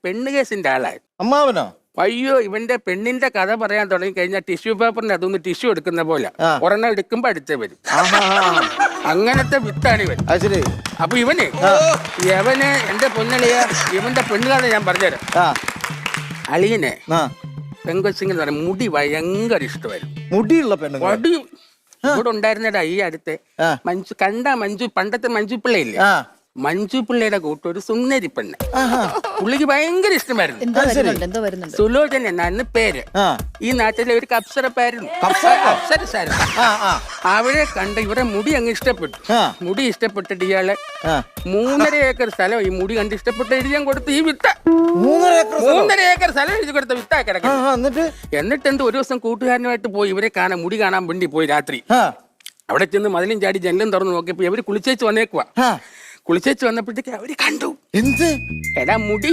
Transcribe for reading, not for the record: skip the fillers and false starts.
പെണ്ണ് കേസിന്റെ ആളായി. അമ്മാവനോ? അയ്യോ, ഇവന്റെ പെണ്ണിന്റെ കഥ പറയാൻ തുടങ്ങി കഴിഞ്ഞാൽ ടിഷ്യൂ പേപ്പറിന്റെ അതൊന്ന് ടിഷ്യൂ എടുക്കുന്ന പോലെ ഒരെണ്ണം എടുക്കുമ്പോ അടുത്ത് വരും. അങ്ങനത്തെ വിത്താണ് ഇവൻ. അപ്പൊ ഇവന് എന്റെ പൊന്നളിയ ഇവന്റെ പെണ്ണുകാരെ ഞാൻ പറഞ്ഞുതരാം. അളിയനെ പെങ്കൊച്ചിങ്ങനെ പറയാം, മുടി ഭയങ്കര ഇഷ്ടമായിരുന്നു. മുടിയുള്ള പെണ്ണ് വടി ഇവിടെ ഉണ്ടായിരുന്നടാ ഈ അടുത്ത് മഞ്ജു പണ്ടത്തെ മഞ്ജു പിള്ളയില്ലേ, മഞ്ജു പിള്ളയുടെ കൂട്ട് ഒരു സുന്ദരി പെണ്ണ്. പുള്ളിക്ക് ഭയങ്കര ഇഷ്ടമായിരുന്നു. സുലോചന എന്നാണ് പേര്. ഈ നാട്ടിലെ ഒരു അപ്സരപ്പായിരുന്നു. അവരെ കണ്ട് ഇവരെ മുടി അങ്ങ് ഇഷ്ടപ്പെട്ടു. മുടി ഇഷ്ടപ്പെട്ടിട്ട് ഇയാളെ 3.5 ഏക്കർ സ്ഥലം ഈ മുടി കണ്ട് ഇഷ്ടപ്പെട്ട് എഴുതിയാൻ കൊടുത്ത് ഈ വിത്ത 3.5 ഏക്കർ സ്ഥലം എഴുതി കൊടുത്ത വിത്താ കിടക്കുന്നത്. എന്നിട്ട് എന്ത് ഒരു ദിവസം കൂട്ടുകാരനുമായിട്ട് പോയി ഇവരെ കാണാൻ മുടി കാണാൻ വേണ്ടി പോയി. രാത്രി അവിടെ ചെന്ന് മതിലും ചാടി ജനലും തുറന്നു നോക്കിയപ്പോ ഇവര് കുളിച്ചേച്ച് വന്നേക്കുവാ. കുളിച്ചേച്ച് വന്നപ്പോഴത്തേക്ക് അവര് കണ്ടു, എന്ത് എടാ മുടി